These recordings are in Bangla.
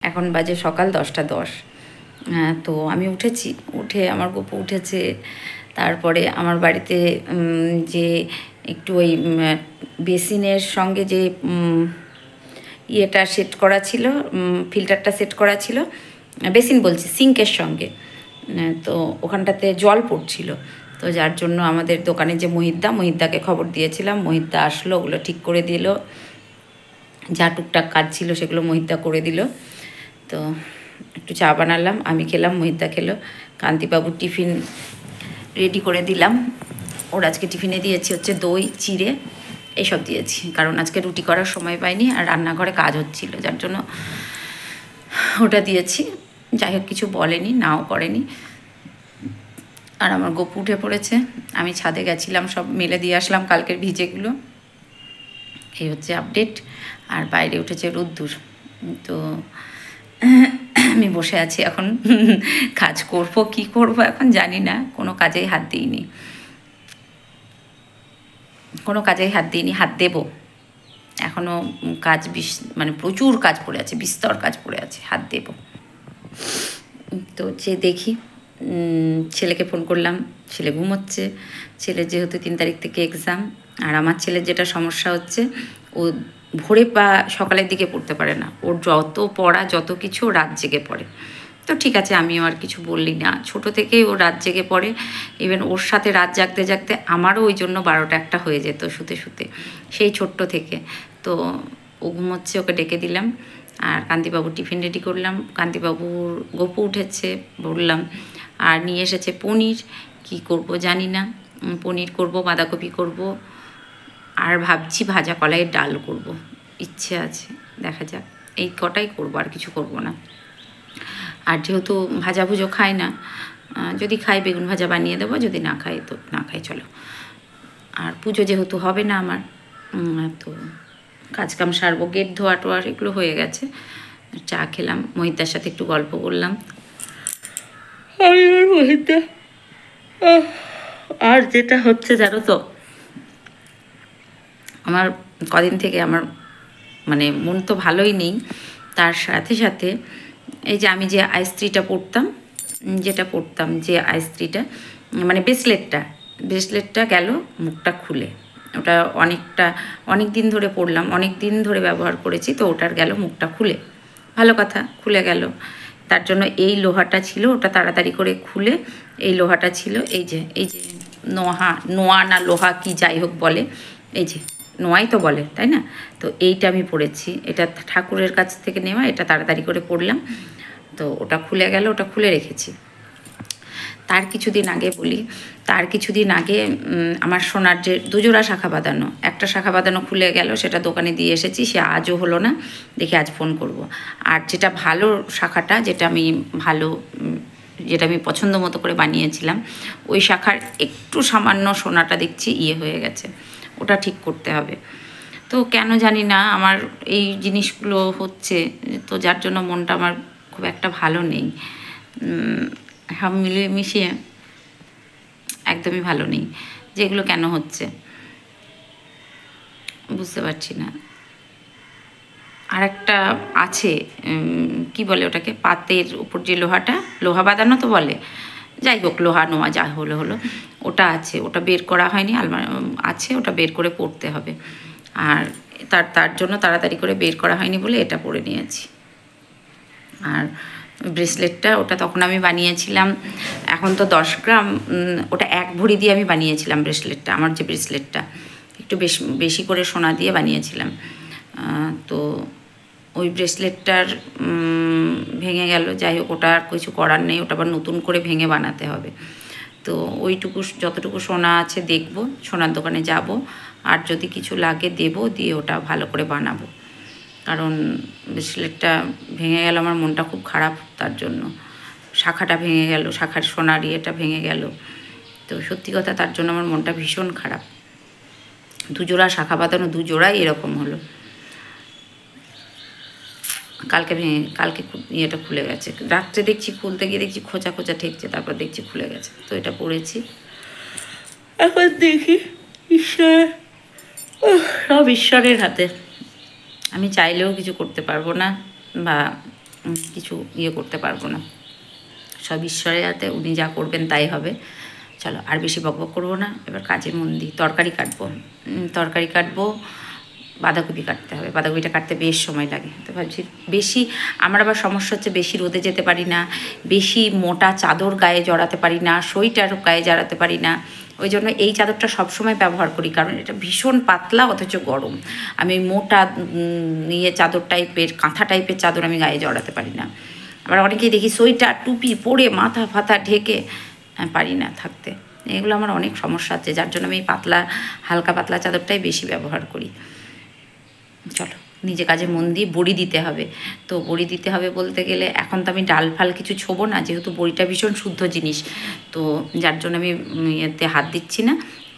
এখন বাজে সকাল 10টা 10। তো আমি উঠেছি, উঠে আমার গপু উঠেছে। তারপরে আমার বাড়িতে যে একটু ওই বেসিনের সঙ্গে যে ইয়েটা সেট করা ছিল, ফিল্টারটা সেট করা ছিল, বেসিন বলছি সিঙ্কের সঙ্গে, তো ওখানটাতে জল পড়ছিল। তো যার জন্য আমাদের দোকানে যে মহিদ্দাকে খবর দিয়েছিলাম, মহিদ্দা আসলো, ওগুলো ঠিক করে দিল। যা টুকটাক কাজ ছিল সেগুলো মহিদ্দা করে দিল। তো একটু চা বানালাম, আমি খেলাম, মহিদ্দা খেলো। কান্তিবাবুর টিফিন রেডি করে দিলাম। ওর আজকে টিফিনে দিয়েছি হচ্ছে দই চিড়ে এইসব দিয়েছি, কারণ আজকে রুটি করার সময় পাইনি আর রান্নাঘরে কাজ হচ্ছিল, যার জন্য ওটা দিয়েছি। যাই হোক, কিছু বলেনি, নাও করেনি। আর আমার গপু উঠে পড়েছে, আমি ছাদে গেছিলাম, সব মেলে দিয়ে আসলাম কালকের ভিজেগুলো। এই হচ্ছে আপডেট। আর বাইরে উঠেছে রোদ্দুর। তো আমি বসে আছি এখন, কাজ করব কি করব এখন জানি না, কোনো কাজেই হাত দিইনি, হাত দেব। এখনও কাজ মানে প্রচুর কাজ পড়ে আছে, বিস্তর কাজ পড়ে আছে, হাত দেব। তো যে দেখি, ছেলেকে ফোন করলাম, ছেলে ঘুমোচ্ছে। ছেলে যেহেতু 3 তারিখ থেকে এক্সাম, আর আমার ছেলের যেটা সমস্যা হচ্ছে, ও ভোরে বা সকালের দিকে পড়তে পারে না। ওর যত পড়া যত কিছু রাত জেগে পড়ে। তো ঠিক আছে, আমিও আর কিছু বললি না, ছোটো থেকেই ও রাত জেগে পড়ে। ইভেন ওর সাথে রাত জাগতে জাগতে আমারও ওই জন্য 12টা 1টা হয়ে যেত শুতে শুতে, সেই ছোট্ট থেকে। তো ও ঘুমোচ্ছে, ওকে ডেকে দিলাম। আর কান্তিবাবুর টিফিন রেডি করলাম। কান্তিবাবুর গপু উঠেছে বললাম, আর নিয়ে এসেছে পনির। কি করব জানি না, পনির করব, বাঁধাকপি করব, আর ভাবছি ভাজা কলাইয়ের ডাল করব, ইচ্ছে আছে, দেখা যাক। এই কটাই করব, আর কিছু করব না। আর যেহেতু ভাজাভুজো খায় না, যদি খাই বেগুন ভাজা বানিয়ে দেবো, যদি না খাই তো না খাই, চলো। আর পুজো যেহেতু হবে না আমার, তো কাজকাম সারবো, গেট ধোয়া টোয়া এগুলো হয়ে গেছে। চা খেলাম, মহিদ্দার সাথে একটু গল্প করলাম। মহিদ্দা আর যেটা হচ্ছে জানো তো, আমার কদিন থেকে আমার মানে মন তো ভালোই নেই। তার সাথে সাথে এই যে আমি যে আইস্ত্রিটা পরতাম, যে আইস্ত্রিটা মানে ব্রেসলেটটা গেল মুখটা খুলে। ওটা অনেক দিন ধরে পরলাম, অনেক দিন ধরে ব্যবহার করেছি, তো ওটার গেল মুখটা খুলে। ভালো কথা, খুলে গেল। তার জন্য এই লোহাটা ছিল, ওটা তাড়াতাড়ি করে খুলে, এই লোহাটা ছিল, এই যে নোয়া না লোহা কি যাই হোক বলে, এই যে নোয়াই তো বলে, তাই না? তো এইটা আমি পড়েছি, এটা ঠাকুরের কাছ থেকে নেওয়া, এটা তাড়াতাড়ি করে পড়লাম। তো ওটা খুলে গেল, ওটা খুলে রেখেছি। তার কিছুদিন আগে আমার সোনার যে 2 জোড়া শাখা বাঁধানো, একটা শাখা বাঁধানো খুলে গেল, সেটা দোকানে দিয়ে এসেছি, সে আজও হলো না। দেখি আজ ফোন করব। আর যেটা ভালো শাখাটা, যেটা আমি পছন্দ মতো করে বানিয়েছিলাম, ওই শাখার একটু সামান্য সোনাটা দেখছি হয়ে গেছে, ওটা ঠিক করতে হবে। তো কেন জানি না আমার এই জিনিসগুলো হচ্ছে, তো যার জন্য মনটা আমার খুব একটা ভালো নেই। সব মিলিয়ে মিশিয়ে একদমই ভালো নেই, যেগুলো কেন হচ্ছে বুঝতে পারছি না। আর একটা আছে, কি বলে ওটাকে, পাতের উপর যে লোহা বাঁধানো তো বলে, যাই হোক, লোহা নোয়া যা হলো, ওটা আছে, ওটা বের করা হয়নি, আলমারি আছে, ওটা বের করে পড়তে হবে। আর তার জন্য তাড়াতাড়ি করে বের করা হয়নি বলে এটা পরে নিয়েছি। আর ব্রেসলেটটা, ওটা তখন আমি বানিয়েছিলাম, এখন তো 10 গ্রাম, ওটা 1 ভরি দিয়ে আমি বানিয়েছিলাম ব্রেসলেটটা। আমার যে ব্রেসলেটটা একটু বেশি করে সোনা দিয়ে বানিয়েছিলাম। তো ওই ব্রেসলেটটার ভেঙে গেল, যাই হোক, ওটা আর কিছু করার নেই, ওটা আবার নতুন করে ভেঙে বানাতে হবে। তো ওইটুকু যতটুকু সোনা আছে দেখব, সোনার দোকানে যাব, আর যদি কিছু লাগে দেব, দিয়ে ওটা ভালো করে বানাবো। কারণ ব্রেসলেটটা ভেঙে গেল, আমার মনটা খুব খারাপ তার জন্য। শাখাটা ভেঙে গেল, শাখার সোনার ইয়েটা ভেঙে গেল, তো সত্যি কথা তার জন্য আমার মনটা ভীষণ খারাপ। 2 জোড়া শাখা বাঁধানো, 2 জোড়াই এরকম হলো। কালকে ইয়েটা খুলে গেছে, রাত্রে দেখছি, খুলতে গিয়ে দেখছি খোঁচা ঠেকছে, তারপর দেখছি খুলে গেছে। তো এটা পড়েছি, এখন দেখি সব ঈশ্বরের হাতে। আমি চাইলেও কিছু করতে পারবো না, বা কিছু ইয়ে করতে পারবো না। সব ঈশ্বরের হাতে, উনি যা করবেন তাই হবে। চলো আর বেশি বকবক করবো না, এবার কাজে মন দিই। তরকারি কাটবো, বাঁধাকপি কাটতে হবে। বাঁধাকপিটা কাটতে বেশ সময় লাগে। তো ভাবছি বেশি, আমার আবার সমস্যা হচ্ছে বেশি রোদে যেতে পারি না, বেশি মোটা চাদর গায়ে জড়াতে পারি না, সোয়েটার গায়ে জড়াতে পারি না। ওই জন্য এই চাদরটা সবসময় ব্যবহার করি, কারণ এটা ভীষণ পাতলা অথচ গরম। আমি মোটা চাদর টাইপের, কাঁথা টাইপের চাদর আমি গায়ে জড়াতে পারি না। আবার অনেকেই দেখি সোয়েটার টুপি পরে মাথা ফাথা ঢেকে, পারি না থাকতে। এগুলো আমার অনেক সমস্যা আছে, যার জন্য আমি পাতলা, হালকা পাতলা চাদরটাই বেশি ব্যবহার করি। চলো নিজে কাজে মন দিয়ে বড়ি দিতে হবে। তো বড়ি দিতে হবে বলতে গেলে এখন তো আমি ডাল ফাল কিছু ছোবো না, যেহেতু বড়িটা ভীষণ শুদ্ধ জিনিস। তো যার জন্য আমি এতে হাত দিচ্ছি না,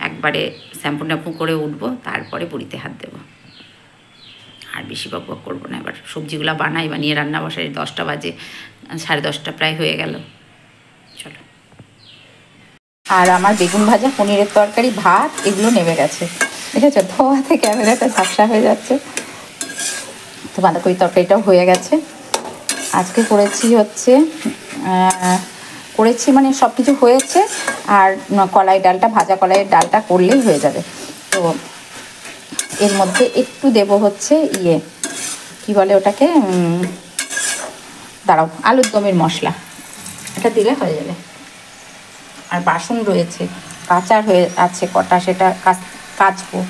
একবারে শ্যাম্পু ট্যাম্পু করে উঠবো, তারপরে বড়িতে হাত দেবো। আর বেশি বক বক করবো না, এবার সবজিগুলো বানিয়ে রান্না বসাই। 10টা বাজে, 10:30 প্রায় হয়ে গেল। চলো। আর আমার বেগুন ভাজা, পনিরের তরকারি, ভাত এগুলো নেমে গেছে। দেখেছো, ধোয়াতে ক্যামেরাটা ঝাপসা হয়ে যাচ্ছে। তো বাঁধাকপি তরকারিটাও হয়ে গেছে। আজকে করেছি মানে সব কিছু হয়েছে। আর ভাজা কলাইয়ের ডালটা করলেই হয়ে যাবে। তো এর মধ্যে একটু দেব হচ্ছে কি বলে ওটাকে, দাঁড়াও, আলুর দমের মশলা, এটা দিলে হয়ে যাবে। আর বাসন রয়েছে, কাচার হয়ে আছে কটা, সেটা কাচবো।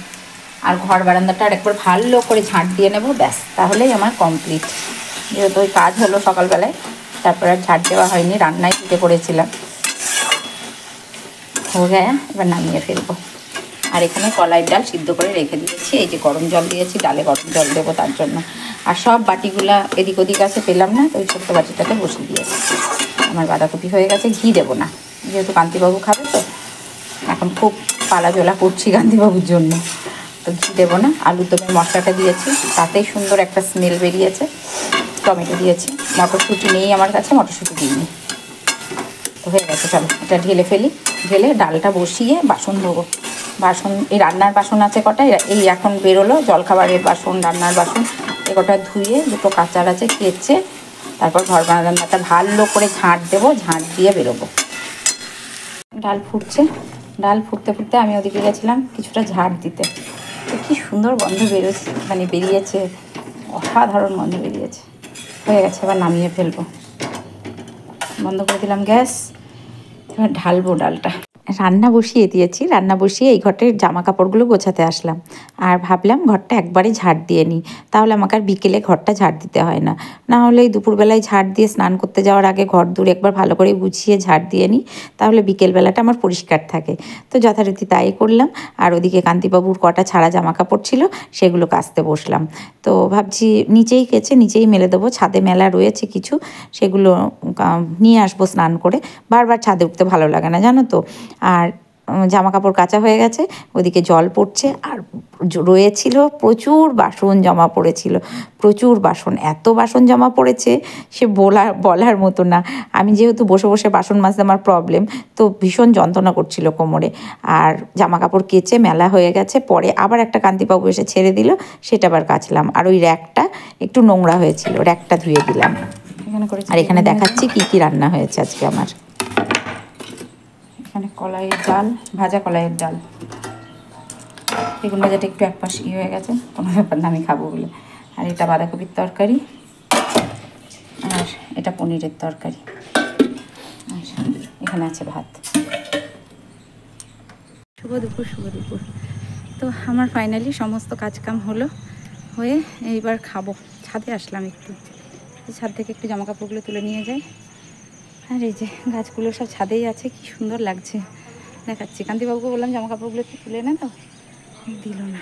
আর ঘর বারান্দাটা আরেকবার ভালো করে ঝাঁট দিয়ে নেবো, ব্যাস, তাহলেই আমার কমপ্লিট। যেহেতু ওই কাজ হলো সকালবেলায়, তারপর আর ঝাঁট দেওয়া হয়নি, রান্নায় ছুটে পড়েছিলাম। হয়ে গেছে, এবার নামিয়ে ফেলবো। আর এখানে কলাইয়ের ডাল সিদ্ধ করে রেখে দিয়েছি। এই যে গরম জল দিয়েছি, ডালে গরম জল দেবো তার জন্য। আর সব বাটিগুলা এদিক ওদিক আছে, পেলাম না, তো ওই ছোট্ট বাটিটাতে বসিয়ে দিয়েছি। আমার বাঁধাকপি হয়ে গেছে, ঘি দেবো না, যেহেতু কান্তিবাবু খাবে। তো এখন খুব পালাজোলা করছি কান্তিবাবুর জন্য, তো ঘি দেবো না। আলুর দমের মশলাটা দিয়েছি, তাতেই সুন্দর একটা স্মেল বেরিয়েছে। টমেটো দিয়েছি, মটরশুঁটি নেই আমার কাছে, মটরশুঁটি দিইনি। তো হয়ে গেছে, চলো এটা ঢেলে ফেলি। ঢেলে ডালটা বসিয়ে বাসন ধোবো। এই রান্নার বাসন আছে কটা, এই এখন বেরোলো, জলখাবারের বাসন, রান্নার বাসন, এ কটা ধুয়ে, দুটো কাচার আছে কেচে, তারপর ঘর বারান্দাটা ভালো করে ঝাঁট দেবো, ঝাঁট দিয়ে বেরোবো। ডাল ফুটতে ফুটতে আমি ওদিকে গেছিলাম কিছুটা ঝাঁট দিতে। তো কী সুন্দর গন্ধ বেরিয়েছে, অসাধারণ গন্ধ বেরিয়েছে। হয়ে গেছে, এবার নামিয়ে ফেলবো। বন্ধ করে দিলাম গ্যাস, এবার ঢালবো ডালটা। রান্না বসিয়ে দিয়েছি, রান্না বসিয়ে এই ঘরটার জামা কাপড়গুলো গোছাতে আসলাম। আর ভাবলাম ঘরটা একবারে ঝাড় দিয়ে নিই, তাহলে আমাকে আর বিকেলে ঘরটা ঝাড় দিতে হয় না। না হলে এই দুপুরবেলায় ঝাড় দিয়ে স্নান করতে যাওয়ার আগে ঘর দূরে একবার ভালো করে গুছিয়ে ঝাড় দিয়ে নিই, তাহলে বিকেলবেলাটা আমার পরিষ্কার থাকে। তো যথারীতি তাই করলাম। আর ওদিকে কান্তিবাবুর কটা ছাড়া জামা কাপড় ছিল, সেগুলো কাচতে বসলাম। তো ভাবছি নিচেই কেচে নিচেই মেলে দেবো, ছাদে মেলা রয়েছে কিছু, সেগুলো নিয়ে আসবো স্নান করে। বারবার ছাদে উঠতে ভালো লাগে না, জানো তো। আর জামা কাপড় কাচা হয়ে গেছে, ওদিকে জল পড়ছে। আর রয়েছিল প্রচুর বাসন জমা পড়েছিল, প্রচুর বাসন, এত বাসন জমা পড়েছে সে বলার মতো না। আমি যেহেতু বসে বসে বাসন মাজতে আমার প্রবলেম, তো ভীষণ যন্ত্রণা করছিল কোমরে। আর জামা কাপড় কেচে মেলা হয়ে গেছে, পরে আবার একটা কান্তিবাবু এসে ছেড়ে দিল, সেটা আবার কাচলাম। আর ওই র্যাকটা একটু নোংরা হয়েছিল, র্যাকটা ধুয়ে দিলাম। আর এখানে দেখাচ্ছি কি কি রান্না হয়েছে আজকে আমার। এখানে কলাইয়ের ডাল, ভাজা কলাইয়ের ডাল, বেগুন ভাজাটা একটু এক পাশ হয়ে গেছে, কোনো ব্যাপার না, আমি খাবো বলে। আর এটা বাঁধাকপির তরকারি, আর এটা পনিরের তরকারি, আর এখানে আছে ভাত। শুভ দুপুর। তো আমার ফাইনালি সমস্ত কাজকাম হয়ে এইবার খাবো। ছাদে আসলাম একটু, ছাদ থেকে একটু জামা কাপড়গুলো তুলে নিয়ে যাই। আর এই যে গাছগুলো সব ছাদেই আছে, কি সুন্দর লাগছে, দেখাচ্ছি। কান্তিবাবুকে বললাম জামা কাপড়গুলো একটু তুলে না, তো দিল না।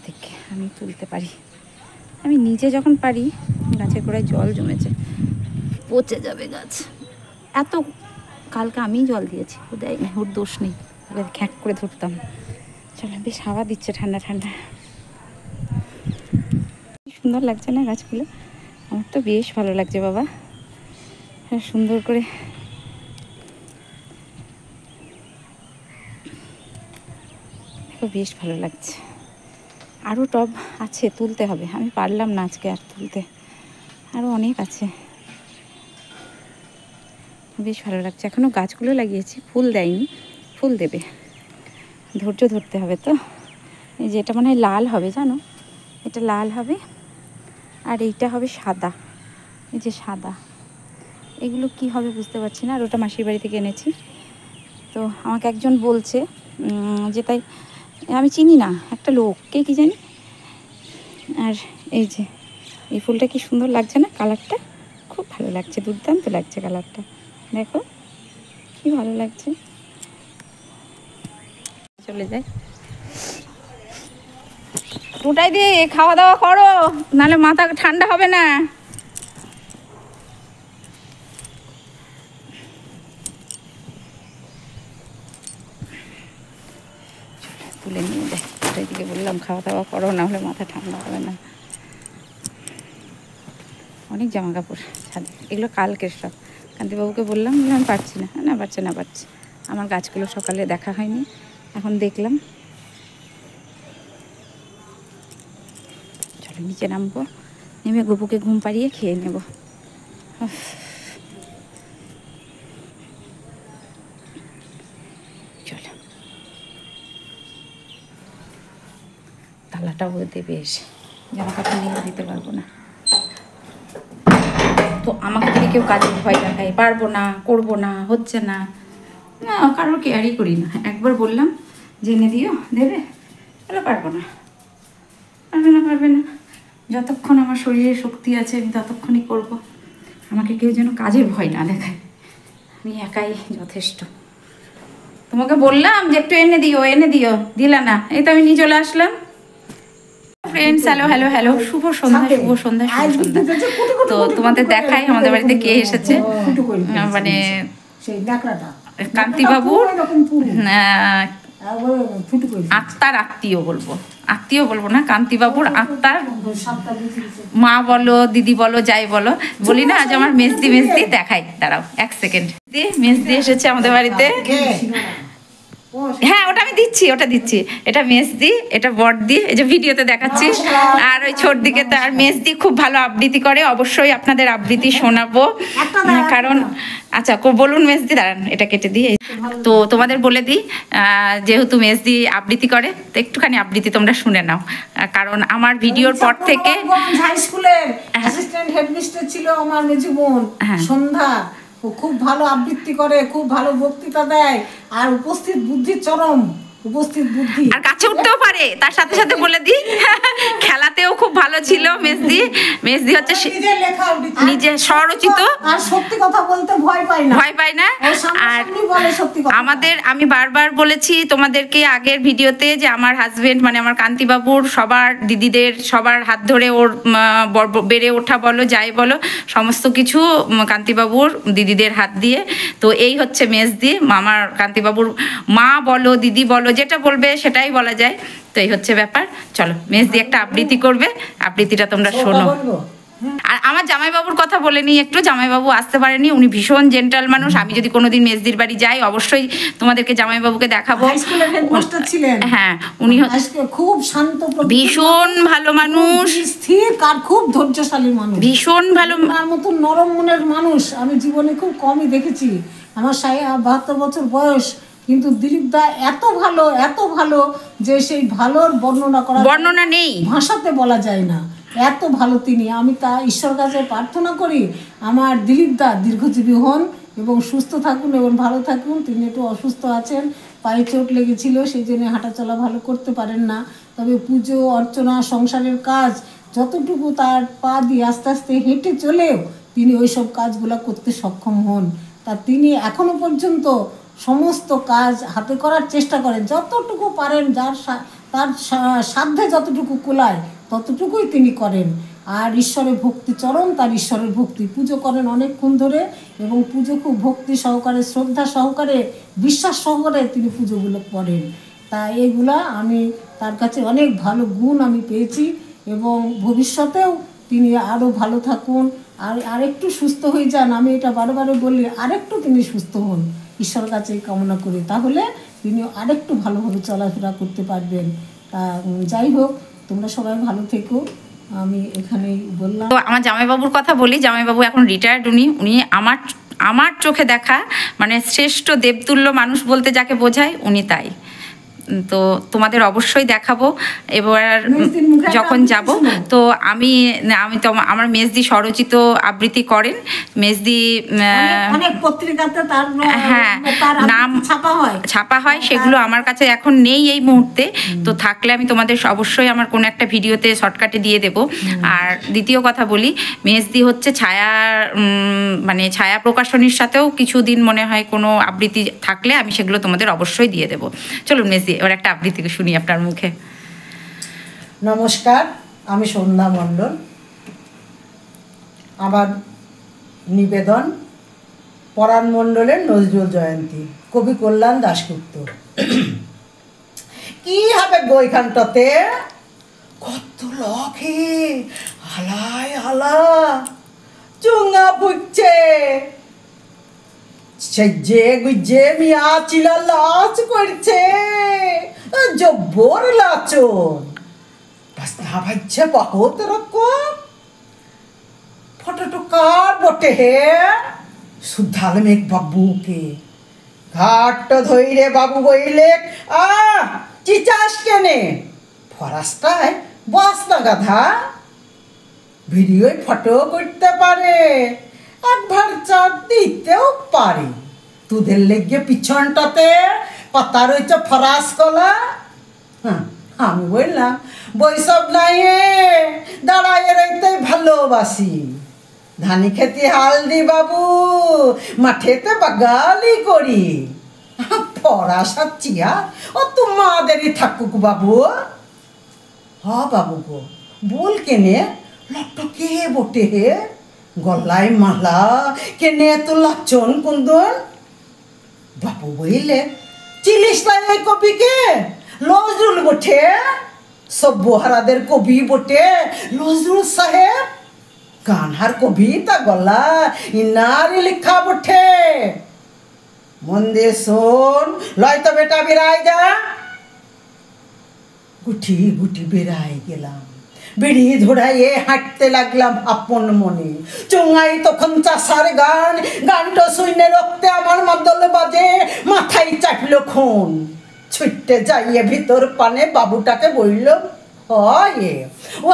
দেখে আমি তুলতে পারি, আমি নিজে যখন পারি। গাছের গোড়ায় জল জমেছে, পচে যাবে গাছ। এত কালকে আমিই জল দিয়েছি, ও দেয়নি, ওর দোষ নেই, এবার খ্যাঁক করে ধরতাম। চলো, বেশ হাওয়া দিচ্ছে ঠান্ডা ঠান্ডা, কি সুন্দর লাগছে না গাছগুলো। আমার তো বেশ ভালো লাগছে বাবা, সুন্দর করে দেখো, বেশ ভালো লাগছে। আরও টব আছে, তুলতে হবে, আমি পারলাম না আজকে আর তুলতে। আরও অনেক আছে, বেশ ভালো লাগছে। এখনও গাছগুলো লাগিয়েছি, ফুল দেয়নি, ফুল দেবে, ধৈর্য ধরতে হবে। তো এই যে এটা মনে হয় লাল হবে, জানো, এটা লাল হবে আর এইটা হবে সাদা, এই যে সাদা, এগুলো কি হবে বুঝতে পারছি না। আর ওটা মাসির বাড়ি থেকে এনেছি। তো আমাকে একজন বলছে যে, তাই আমি চিনি না, একটা লোক, কে কি জানি। আর এই যে এই ফুলটা কি সুন্দর লাগছে না, কালারটা খুব ভালো লাগছে, দুর্দান্ত লাগছে কালারটা, দেখো কি ভালো লাগছে। চলে যায়, ওটাই দিয়ে খাওয়া দাওয়া করো, নাহলে মাথা ঠান্ডা হবে না। তুলে নিয়ে দেয়, ওটাই দিকে বললাম খাওয়া দাওয়া করো, না হলে মাথা ঠান্ডা হবে না। অনেক জামা কাপড় ছাদে, এগুলো কালকের সব। কান্তিবাবুকে বললাম, আমি পারছি না, না পারছে না পারছি। আমার গাছগুলো সকালে দেখা হয়নি, এখন দেখলাম। চলো নিচে নামবো, নেমে গপুকে ঘুম পাড়িয়ে খেয়ে নেব। চলো, তালাটাও দেবে এসে, জামা কাপড় নিয়ে দিতে পারবো না। তো আমাকে যদি কেউ কাজে ভয় দেখায়, পারবো না, করবো না, হচ্ছে না, না কারোর কেয়ারই করি না। একবার বললাম যে এনে দিও, দেবে, বলে পারবো না, পারবে না, পারবে না। যতক্ষণ আমার শরীরে শক্তি আছে আমি ততক্ষণই করব। আমাকে কেউ যেন কাজের ভয় না দেখায়, আমি একাই যথেষ্ট। তোমাকে বললাম যে একটু এনে দিও, এনে দিও, দিলা না। এই তো আমি নিয়ে চলে আসলাম। ফ্রেন্ডস, হ্যালো হ্যালো হ্যালো, শুভ সন্ধ্যা, শুভ সন্ধ্যা, শুভ সন্ধ্যা। তো তোমাদের দেখাই আমাদের বাড়িতে কে এসেছে, মানে কান্তিবাবুর আত্মার আত্মীয় বলবো, আত্মীয় বলবো না, কান্তিবাবুর আত্মার মা বলো, দিদি বলো, যাই বলো, বলি না। আজ আমার মেজদি, মেজদি দেখাই, দাঁড়াও এক সেকেন্ড। মেজদি এসেছে আমাদের বাড়িতে। হ্যাঁ ওটা আমি দিচ্ছি, ওটা দিচ্ছি। এটা মেজদি, এটা বড়দি, এই যে ভিডিওতে দেখাচ্ছি। আর ওই ছোট দিকে তার মেজদি খুব ভালো আবৃত্তি করে, অবশ্যই আপনাদের আবৃত্তি শোনাবো। কারণ আচ্ছা বলুন মেজদি, দাঁড়ান এটা কেটে দিই। তো তোমাদের বলে দিই, যেহেতু মেজদি আবৃত্তি করে, তো একটুখানি আবৃত্তি তোমরা শুনে নাও। কারণ আমার ভিডিওর পর থেকে হাই স্কুলের অ্যাসিস্ট্যান্ট হেডমিস্ট্রেস ছিল আমার মেজু বোন সন্ধ্যা। ও খুব ভালো আবৃত্তি করে, খুব ভালো বক্তৃতা দেয়, আর উপস্থিত বুদ্ধির চরম, উপস্থিত বুদ্ধি, আর কাছে উঠতেও পারে। তার সাথে সাথে বলে দিই, খেলাতেও খুব ভালো ছিল মেজদি। মেজদি হচ্ছে নিজে স্বরচিত, আর সত্যি কথা বলতে ভয় পায় না, ভয় পায় না। আর আমাদের, আমি বারবার বলেছি তোমাদেরকে আগের ভিডিওতে, যে আমার হাজবেন্ড মানে আমার কান্তিবাবুর সবার দিদিদের সবার হাত ধরে ওর বেড়ে ওঠা বলো, যাই বলো, সমস্ত কিছু কান্তিবাবুর দিদিদের হাত দিয়ে। তো এই হচ্ছে মেজদি, আমার কান্তিবাবুর মা বলো, দিদি বলো, যেটা বলবে সেটাই বলা যায়। তো এই হচ্ছে ব্যাপার। চলো মেজদি একটা আবৃত্তি করবে, আবৃত্তিটা তোমরা শোনো। আর আমার জামাইবাবুর কথা বলে নিই একটু। জামাইবাবু আসতে পারেনি, উনি ভীষণ জেন্টাল মানুষ। আমি যদি কোনোদিন মেজদির বাড়ি যাই, অবশ্যই তোমাদেরকে জামাইবাবুকে দেখাবো। স্কুলের হেডমাস্টার ছিলেন। হ্যাঁ উনি খুব শান্ত, ভীষণ ভালো মানুষ, স্থির, আর খুব ধৈর্যশালী মানুষ, ভীষণ ভালো। আমার মতো নরম মনের মানুষ আমি জীবনে খুব কমই দেখেছি। আমার 72 বছর বয়স, কিন্তু দিলীপ দা এত ভালো, এত ভালো যে সেই ভালোর বর্ণনা নেই, ভাষাতে বলা যায় না, এত ভালো তিনি। আমি তা ঈশ্বর কাছে প্রার্থনা করি আমার দিলীপ দা দীর্ঘজীবী হন এবং সুস্থ থাকুন এবং ভালো থাকুন। তিনি একটু অসুস্থ আছেন, পায়ে চোট লেগেছিল, সেই জন্য হাঁটাচলা ভালো করতে পারেন না। তবে পুজো অর্চনা, সংসারের কাজ যতটুকু তার পা দিয়ে আস্তে আস্তে হেঁটে চলেও তিনি ওই সব কাজগুলো করতে সক্ষম হন। তা তিনি এখনো পর্যন্ত সমস্ত কাজ হাতে করার চেষ্টা করেন, যতটুকু পারেন, তার সাধ্যে যতটুকু কোলায় ততটুকুই তিনি করেন। আর ঈশ্বরের ভক্তি চরম, তার ঈশ্বরের ভক্তি, পুজো করেন অনেকক্ষণ ধরে, এবং পুজো খুব ভক্তি সহকারে, শ্রদ্ধা সহকারে, বিশ্বাস সহকারে তিনি পুজোগুলো করেন। তা এইগুলা আমি তার কাছে অনেক ভালো গুণ আমি পেয়েছি, এবং ভবিষ্যতেও তিনি আরও ভালো থাকুন, আর আরেকটু সুস্থ হয়ে যান। আমি এটা বারে বলি, আরেকটু তিনি সুস্থ হন, ঈশ্বরের কাছে কামনা করি, তাহলে তিনি আরেকটু ভালোভাবে চলাফেরা করতে পারবেন। তা যাই হোক, তোমরা সবাই ভালো থেকো, আমি এখানেই বললাম। তো আমার জামাইবাবুর কথা বলি, জামাইবাবু এখন রিটায়ার্ড। উনি আমার আমার চোখে দেখা মানে শ্রেষ্ঠ দেবতুল্য মানুষ বলতে যাকে বোঝায় উনি তাই। তো তোমাদের অবশ্যই দেখাবো এবার যখন যাব। তো আমি তো আমার মেজদি স্বরচিত আবৃত্তি করেন। মেজদি অনেক পত্রিকাতে তার হ্যাঁ নাম ছাপা হয়, সেগুলো আমার কাছে এখন নেই এই মুহূর্তে। তো থাকলে আমি তোমাদের অবশ্যই আমার কোনো একটা ভিডিওতে শর্টকাটে দিয়ে দেব। আর দ্বিতীয় কথা বলি, মেজদি হচ্ছে ছায়া মানে ছায়া প্রকাশনীর সাথেও কিছুদিন মনে হয় কোনো আবৃত্তি থাকলে আমি সেগুলো তোমাদের অবশ্যই দিয়ে দেবো। চলুন মেজদি এবার একটা আবৃত্তি শুনি আপনার মুখে। নমস্কার, আমি সন্ধ্যা মণ্ডল। আমার নিবেদন পরাণ মণ্ডলের নজরুল জয়ন্তী, কবি কল্যাণ দাশগুপ্ত। কি হবে গো এখানটাতে, কত লক্ষে হালায় হালা চুঙ্গা বুঝছে, সেজে গুজে মিয়া চিলা লাচ করছে, জব্বর লাচন বাসনা ভাইছে বহুত রকম। ফটোটো কার বটে হে, সুধাল মেঘ বাবুকে ঘাট ধইরে বাবু বইলে চিচাস কেনে ফরাসটায় বস না গাধা, ভিডিও ফটো করতে পারে, একবার চাপ দিতেও পারে। তোদের লেগে পিছনটাতে পাতা রয়েছে ফরাস কলা। হ্যাঁ আমি বললাম বৈসব নাই, দাঁড়াইয়ে রইতে ভালোবাসি। ধানি খেতে হালদি বাবু, মাঠেতে বাগালি করি। ফরাসা চিয়া ও তোমাদেরই থাকুক বাবু। হ বাবু গো বল কেনে লট্ট কে বটে হে, গলায় মালা কেনে এত লাচন কুন্দন। বাবু বইলে চিলিস এই কবিকে, নজরুল বটে, সভ্যহারাদের কবি বটে নজরুল সাহেব। গানহার কবিতা গলা ইনারি লিখা বটে। মন দিয়ে শোন, লয়তো বেটা বেড়াই যা। গুটি গুটি বেড়াই গেলাম, বিড়ি ধরাইয়ে হাঁটতে লাগলাম আপন মনে। চুঙাই তখন চাষার গান, গানটা শুনে রক্তে আমার মাদল বাজে, মাথায় চাপলো খুন। ছুটতে যাইয়ে ভিতর পানে বাবুটাকে বলল, হয়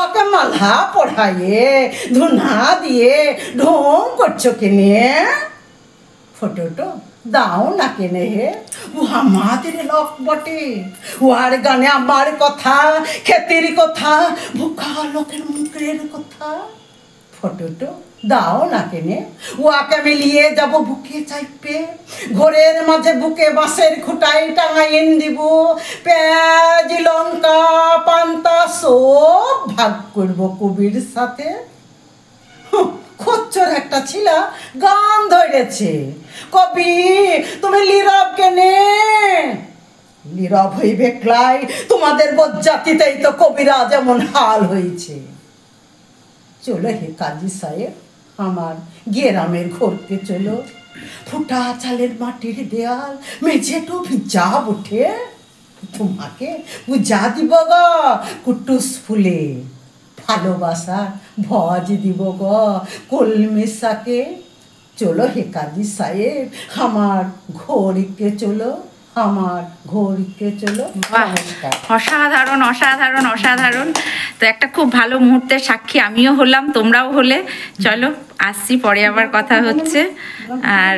ওকে মালা পড়াইয়ে ধুনা দিয়ে ঢোং করছো কেনে, ফটোটো দাও না কেনে হে। ও আমাদের লোক বটে, ওর গানে আমার কথা, খেতের কথা, ভুখা লোকের মুখের কথা। ফটোটো দাও না কেনে, ওকে মিলিয়ে যাব বুকে চাইপে, ঘরের মাঝে বুকে বাঁশের খুঁটাই টাঙাইন দিব। পেঁয়াজ লঙ্কা পান্তা সব ভাগ করব কবির সাথে। খচ্চর একটা ছিলা গান ধরেছে, কবি তুমি নীরব কেনে। নীরব হইবে ক্লাই, তোমাদের বজ্জাতিতেই তো কবিরা যেমন হাল হয়েছে। চলো হে কাজী সাহেব, আমার গ্রামের ঘরকে চলো। ফুটা চালের মাটির দেয়াল, মেঝেটো ভিজা উঠে, তোমাকে বুঝা দিব গো কুটুস ফুলে। ভালোবাসা ভজ দিব গো কলমি শাকে। চলো হে কাজী সাহেব, আমার ঘরকে চলো, আমার ঘরকে চলো। অসাধারণ অসাধারণ অসাধারণ। তো একটা খুব ভালো মুহূর্তের সাক্ষী আমিও হলাম, তোমরাও হলে। চলো আসছি, পরে আবার কথা হচ্ছে। আর